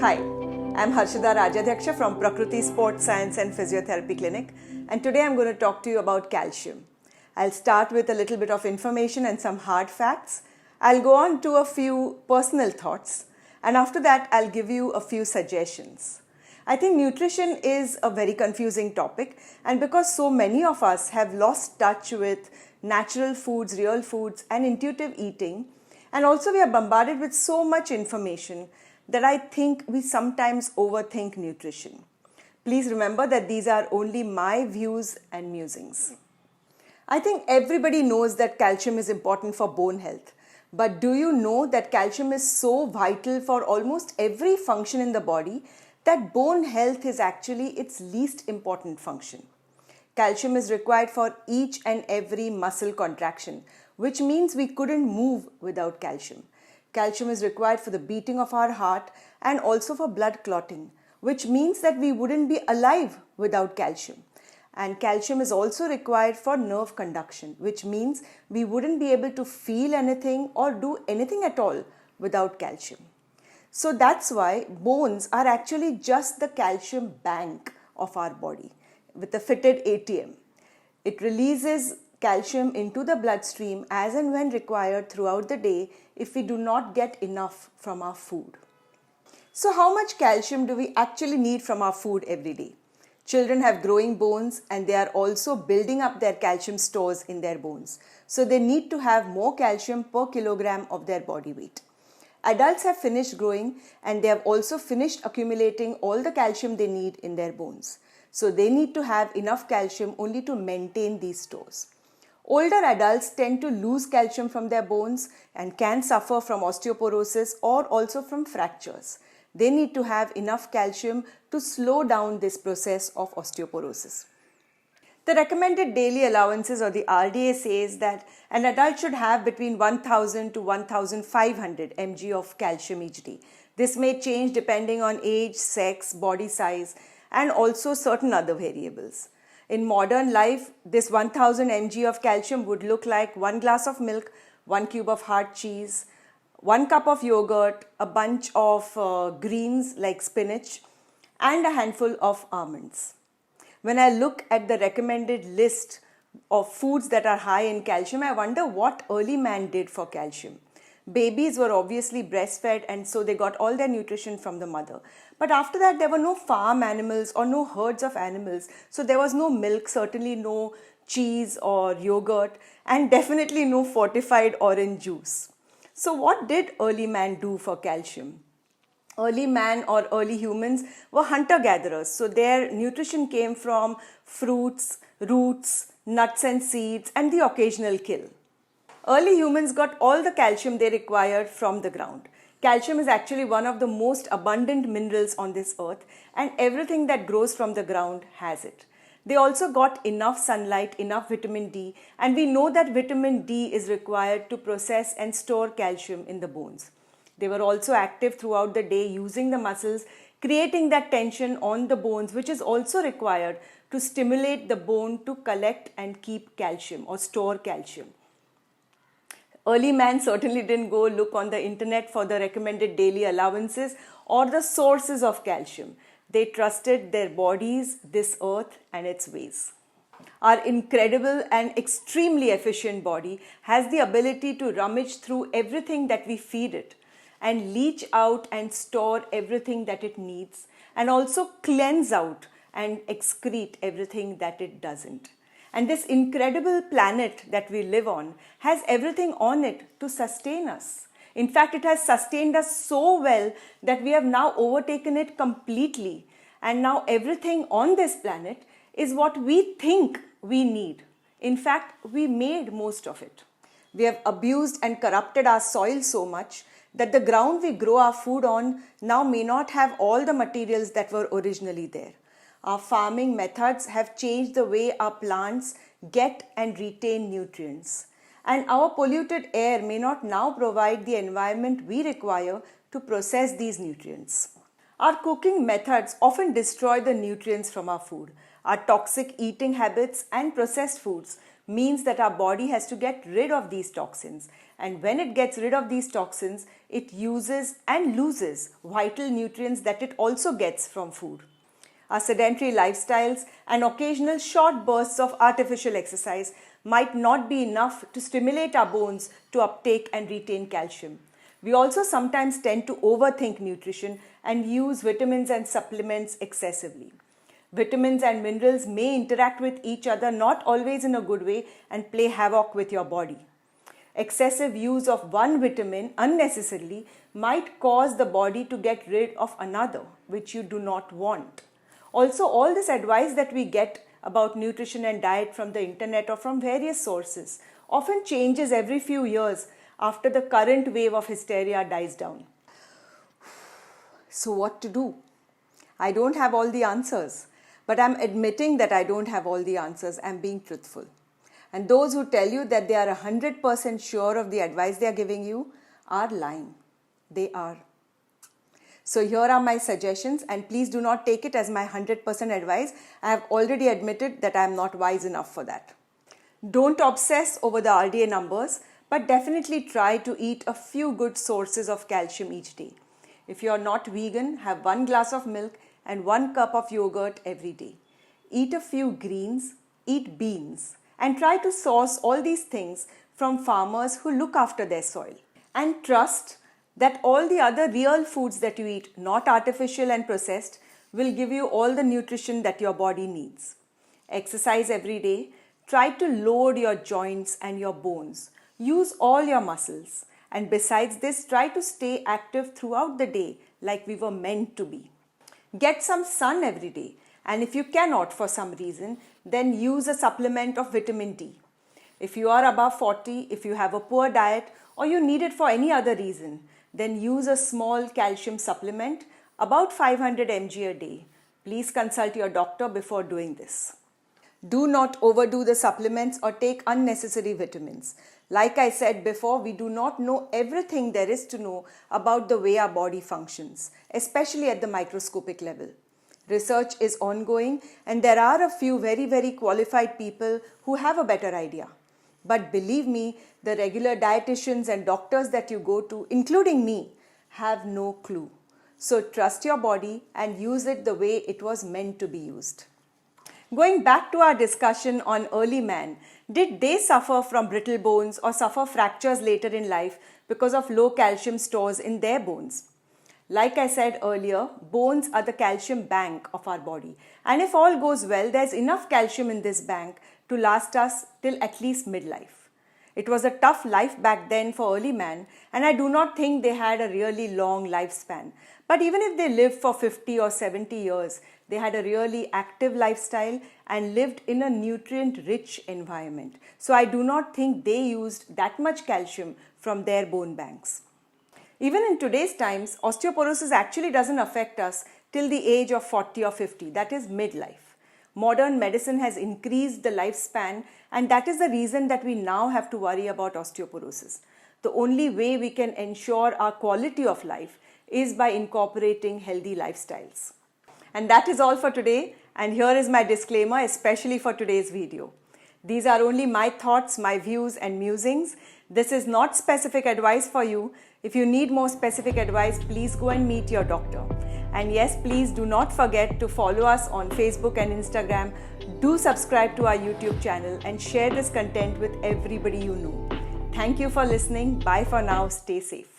Hi, I'm Harshada Rajadhyaksha from Prakriti Sports Science and Physiotherapy Clinic, and today I'm going to talk to you about calcium. I'll start with a little bit of information and some hard facts. I'll go on to a few personal thoughts, and after that I'll give you a few suggestions. I think nutrition is a very confusing topic, and because so many of us have lost touch with natural foods, real foods, and intuitive eating, and also we are bombarded with so much information that I think we sometimes overthink nutrition. Please remember that these are only my views and musings. I think everybody knows that calcium is important for bone health. But do you know that calcium is so vital for almost every function in the body that bone health is actually its least important function? Calcium is required for each and every muscle contraction, which means we couldn't move without calcium. Calcium is required for the beating of our heart and also for blood clotting, which means that we wouldn't be alive without calcium. And calcium is also required for nerve conduction, which means we wouldn't be able to feel anything or do anything at all without calcium. So that's why bones are actually just the calcium bank of our body with a fitted ATM. It releases calcium into the bloodstream as and when required throughout the day if we do not get enough from our food. So how much calcium do we actually need from our food every day? Children have growing bones and they are also building up their calcium stores in their bones. So they need to have more calcium per kilogram of their body weight. Adults have finished growing and they have also finished accumulating all the calcium they need in their bones. So they need to have enough calcium only to maintain these stores. Older adults tend to lose calcium from their bones and can suffer from osteoporosis or also from fractures. They need to have enough calcium to slow down this process of osteoporosis. The recommended daily allowances or the RDA says that an adult should have between 1000 to 1500 mg of calcium each day. This may change depending on age, sex, body size, and also certain other variables. In modern life, this 1000 mg of calcium would look like 1 glass of milk, 1 cube of hard cheese, 1 cup of yogurt, a bunch of greens like spinach, and a handful of almonds. When I look at the recommended list of foods that are high in calcium, I wonder what early man did for calcium. Babies were obviously breastfed and so they got all their nutrition from the mother. But after that, there were no farm animals or no herds of animals. So there was no milk, certainly no cheese or yogurt, and definitely no fortified orange juice. So what did early man do for calcium? Early man or early humans were hunter-gatherers. So their nutrition came from fruits, roots, nuts and seeds, and the occasional kill. Early humans got all the calcium they required from the ground. Calcium is actually one of the most abundant minerals on this earth, and everything that grows from the ground has it. They also got enough sunlight, enough vitamin D, and we know that vitamin D is required to process and store calcium in the bones. They were also active throughout the day using the muscles, creating that tension on the bones, which is also required to stimulate the bone to collect and keep calcium or store calcium. Early man certainly didn't go look on the internet for the recommended daily allowances or the sources of calcium. They trusted their bodies, this earth, and its ways. Our incredible and extremely efficient body has the ability to rummage through everything that we feed it and leach out and store everything that it needs and also cleanse out and excrete everything that it doesn't. And this incredible planet that we live on has everything on it to sustain us. In fact, it has sustained us so well that we have now overtaken it completely. And now everything on this planet is what we think we need. In fact, we made most of it. We have abused and corrupted our soil so much that the ground we grow our food on now may not have all the materials that were originally there. Our farming methods have changed the way our plants get and retain nutrients. And our polluted air may not now provide the environment we require to process these nutrients. Our cooking methods often destroy the nutrients from our food. Our toxic eating habits and processed foods means that our body has to get rid of these toxins. And when it gets rid of these toxins, it uses and loses vital nutrients that it also gets from food. Our sedentary lifestyles and occasional short bursts of artificial exercise might not be enough to stimulate our bones to uptake and retain calcium. We also sometimes tend to overthink nutrition and use vitamins and supplements excessively. Vitamins and minerals may interact with each other, not always in a good way, and play havoc with your body. Excessive use of one vitamin unnecessarily might cause the body to get rid of another, which you do not want. Also, all this advice that we get about nutrition and diet from the internet or from various sources often changes every few years after the current wave of hysteria dies down. So what to do? I don't have all the answers, but I'm admitting that I don't have all the answers. I'm being truthful. And those who tell you that they are 100% sure of the advice they are giving you are lying. They are. So here are my suggestions, and please do not take it as my 100% advice. I have already admitted that I am not wise enough for that. Don't obsess over the RDA numbers, but definitely try to eat a few good sources of calcium each day. If you are not vegan, have 1 glass of milk and 1 cup of yogurt every day. Eat a few greens, eat beans, and try to source all these things from farmers who look after their soil. And trust that all the other real foods that you eat, not artificial and processed, will give you all the nutrition that your body needs. Exercise every day. Try to load your joints and your bones. Use all your muscles. And besides this, try to stay active throughout the day like we were meant to be. Get some sun every day. And if you cannot for some reason, then use a supplement of vitamin D. If you are above 40, if you have a poor diet, or you need it for any other reason, then use a small calcium supplement, about 500 mg a day. Please consult your doctor before doing this. Do not overdo the supplements or take unnecessary vitamins. Like I said before, we do not know everything there is to know about the way our body functions, especially at the microscopic level. Research is ongoing, and there are a few very qualified people who have a better idea. But believe me, the regular dietitians and doctors that you go to, including me, have no clue. So trust your body and use it the way it was meant to be used. Going back to our discussion on early man, did they suffer from brittle bones or suffer fractures later in life because of low calcium stores in their bones? Like I said earlier, bones are the calcium bank of our body. And if all goes well, there's enough calcium in this bank to last us till at least midlife. It was a tough life back then for early man, and I do not think they had a really long lifespan. But even if they lived for 50 or 70 years, they had a really active lifestyle and lived in a nutrient-rich environment. So I do not think they used that much calcium from their bone banks. Even in today's times, osteoporosis actually doesn't affect us till the age of 40 or 50, that is midlife. Modern medicine has increased the lifespan, and that is the reason that we now have to worry about osteoporosis. The only way we can ensure our quality of life is by incorporating healthy lifestyles. And that is all for today, and here is my disclaimer, especially for today's video. These are only my thoughts, my views and musings. This is not specific advice for you. If you need more specific advice, please go and meet your doctor. And yes, please do not forget to follow us on Facebook and Instagram. Do subscribe to our YouTube channel and share this content with everybody you know. Thank you for listening. Bye for now. Stay safe.